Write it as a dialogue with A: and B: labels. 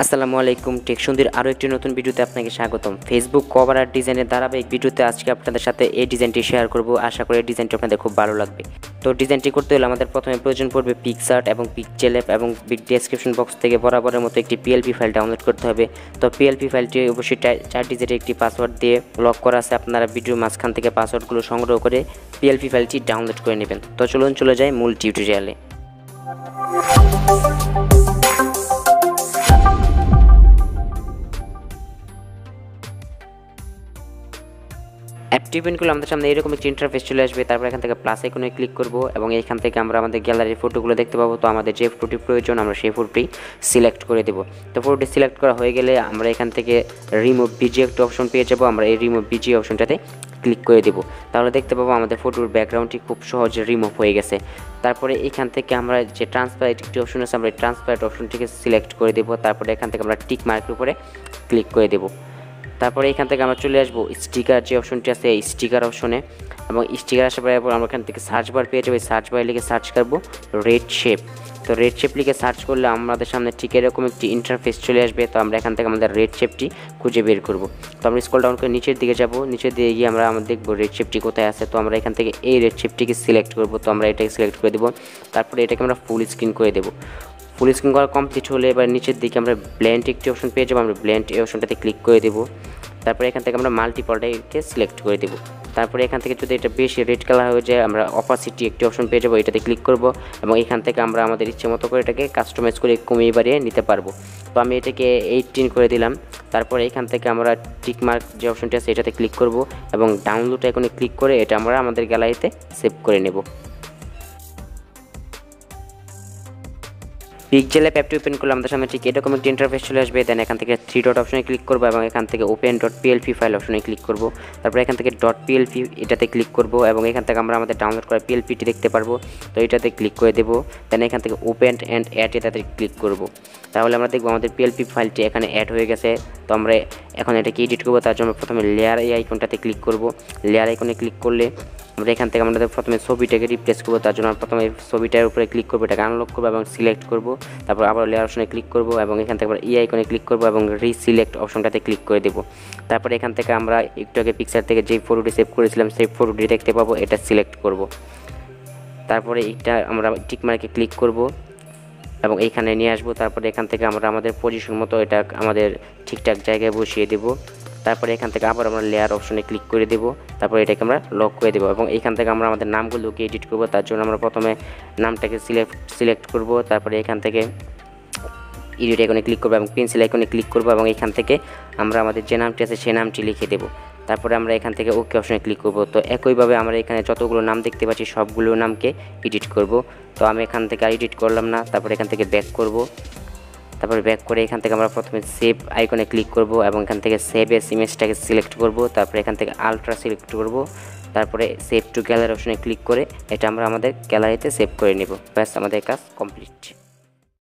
A: আসসালামু আলাইকুম, টেকসুন্দির আরও একটি নতুন ভিডিওতে আপনাকে স্বাগতম। ফেসবুক কভার আর ডিজাইনের ধারাবাহিক ভিডিওতে আজকে আপনাদের সাথে এই ডিজাইনটি শেয়ার করব। আশা করি এই ডিজাইনটি আপনাদের খুব ভালো লাগবে। তো ডিজাইনটি করতে হলে আমাদের প্রথমে প্রয়োজন পড়বে পিক্সআর্ট এবং পিক্সেলঅ্যাপ এবং ডেসক্রিপশন বক্স থেকে বরাবরের মতো একটি পিএলপি ফাইল ডাউনলোড করতে হবে। তো পিএলপি ফাইলটি অবশ্যই 4 ডিজিটের একটি পাসওয়ার্ড দিয়ে লক করা আছে। আপনারা ভিডিওর মাঝখান থেকে পাসওয়ার্ডগুলো সংগ্রহ করে পিএলপি ফাইলটি ডাউনলোড করে নেবেন। তো চলুন চলে যাই মূল টিউটোরিয়ালে। অ্যাক্টিভেন্টগুলো আমাদের সামনে এরকম একটি ইন্টারফেস চলে আসবে। তারপর এখান থেকে প্লাস আইকনে ক্লিক করব এবং এখান থেকে আমরা আমাদের গ্যালারির ফটোগুলো দেখতে পাবো। তো আমাদের যে ফটোটি প্রয়োজন আমরা সেই ফটোটি সিলেক্ট করে দেব। তো ফটোটি সিলেক্ট করা হয়ে গেলে আমরা এখান থেকে রিমুভ বিজি একটা অপশন পেয়ে যাব। আমরা এই রিমুভ বিজি অপশনটাতে ক্লিক করে দেব। তাহলে দেখতে পাবো আমাদের ফটোর ব্যাকগ্রাউন্ডটি খুব সহজে রিমুভ হয়ে গেছে। তারপরে এখান থেকে আমরা যে ট্রান্সপারেন্ট একটি অপশন আছে আমরা এই ট্রান্সপারেন্ট অপশনটিকে সিলেক্ট করে দেব। তারপরে এখান থেকে আমরা টিক মার্কের উপরে ক্লিক করে দেব। তারপরে এখান থেকে আমরা চলে আসবো স্টিকার যে অপশনটি আছে এই স্টিকার অপশনে, এবং স্টিকার আসার পর আমরা এখান থেকে সার্চ বার পেয়ে যাবো। সার্চ বারে লিখে সার্চ করবো রেড শেপ। তো রেড শেপ লিখে সার্চ করলে আমাদের সামনে ঠিক এরকম একটি ইন্টারফেস চলে আসবে। তো আমরা এখান থেকে আমাদের রেড শেপটি খুঁজে বের করব। তো আমরা স্ক্রল ডাউন করে নিচের দিকে যাব। নিচের দিকে গিয়ে আমরা দেখবো রেড শেপটি কোথায় আছে। তো আমরা এখান থেকে এই রেড শেপটিকে সিলেক্ট করব। তো আমরা এটাকে সিলেক্ট করে দেবো। তারপরে এটাকে আমরা ফুল স্ক্রিন করে দেবো। ফুল স্ক্রিন করা কমপ্লিট হলে এবার নিচের দিকে আমরা ব্লেন্ড একটি অপশন পেয়ে যাবো। আমরা ব্লেন্ড এই অপশনটাতে ক্লিক করে দেবো। তারপরে এখান থেকে আমরা মাল্টিপলটাকে সিলেক্ট করে দেব। তারপরে এখান থেকে যদি এটা বেশি রেড কালার হয়ে যায় আমরা অপাসিটি একটি অপশন পেয়ে যাবো, এটাতে ক্লিক করব এবং এখান থেকে আমরা আমাদের ইচ্ছে মতো করে এটাকে কাস্টমাইজ করে কমিয়ে বাড়িয়ে নিতে পারবো। তো আমি এটাকে 18 করে দিলাম। তারপরে এখান থেকে আমরা টিক মার্ক যে অপশনটি আছে এটাতে ক্লিক করব এবং ডাউনলোড আইকনে ক্লিক করে এটা আমরা আমাদের গ্যালারিতে সেভ করে নেব। পিক্সেলঅ্যাপ অ্যাপটি ওপেন করলে আমাদের সামনে ঠিক এরকম একটি ইন্টারফেস চলে আসবে। দেন এখান থেকে 3 ডট অপশনে ক্লিক করব এবং এখান থেকে ওপেন .plp ফাইল অপশনে ক্লিক করব। তারপর এখান থেকে .plp এটাতে ক্লিক করব এবং এখান থেকে আমরা আমাদের ডাউনলোড করা পিএলপিটি দেখতে পারবো। তো এটাতে ক্লিক করে দেব। দেন এখান থেকে ওপেন অ্যান্ড অ্যাড এটাতে ক্লিক করব। তাহলে আমরা দেখব আমাদের পিএলপি ফাইলটি এখানে অ্যাড হয়ে গেছে। তো আমরা এখন এটাকে এডিট করব। তার জন্য প্রথমে লেয়ার এই আইকনটাতে ক্লিক করব। লেয়ার আইকনে ক্লিক করলে আমরা এখান থেকে আমাদের প্রথমে ছবিটাকে রিপ্লেস করবো। তার জন্য প্রথমে ছবিটার উপরে ক্লিক করবো, এটাকে আনলক করবো এবং সিলেক্ট করব। তারপর আবার লেয়ার অপশনে ক্লিক করব এবং এখান থেকে আমরা এই আইকনে ক্লিক করব এবং রিসিলেক্ট অপশনটাতে ক্লিক করে দেব। তারপরে এখান থেকে আমরা একটু আগে পিকচার থেকে যে ফটোটি সেভ করেছিলাম সেই ফটোটি দেখতে পাবো, এটা সিলেক্ট করব। তারপরে এটা আমরা টিক মার্কে ক্লিক করব এবং এইখানে নিয়ে আসবো। তারপরে এখান থেকে আমরা আমাদের পজিশন মতো এটা আমাদের ঠিকঠাক জায়গায় বসিয়ে দেব। তারপরে এখান থেকে আবার আমরা লেয়ার অপশনে ক্লিক করে দেব। তারপরে এটাকে আমরা লক করে দেব এবং এইখান থেকে আমরা আমাদের নামগুলোকে এডিট করব। তার জন্য আমরা প্রথমে নামটাকে সিলেক্ট করব। তারপরে এখান থেকে এডিট আইকনে ক্লিক করব এবং পেন্সিল আইকনে ক্লিক করব এবং এখান থেকে আমরা আমাদের যে নামটি আছে সেই নামটি লিখে দেব। তারপরে আমরা এখান থেকে ওকে অপশনে ক্লিক করব। তো একইভাবে আমরা এখানে যতগুলো নাম দেখতে পাচ্ছি সবগুলো নামকে এডিট করব। তো আমি এখান থেকে আর এডিট করলাম না। তারপরে এখান থেকে ব্যাক করব। তারপরে ব্যাক করে এখান থেকে আমরা প্রথমে সেভ আইকনে ক্লিক করব এবং এখান থেকে সেভ এস ইমেজটাকে সিলেক্ট করব। তারপরে এখান থেকে আলট্রা সিলেক্ট করব। তারপরে সেভ টু গ্যালারি অপশনে ক্লিক করে এটা আমরা আমাদের গ্যালারিতে সেভ করে নেব। ব্যাস, আমাদের কাজ কমপ্লিট।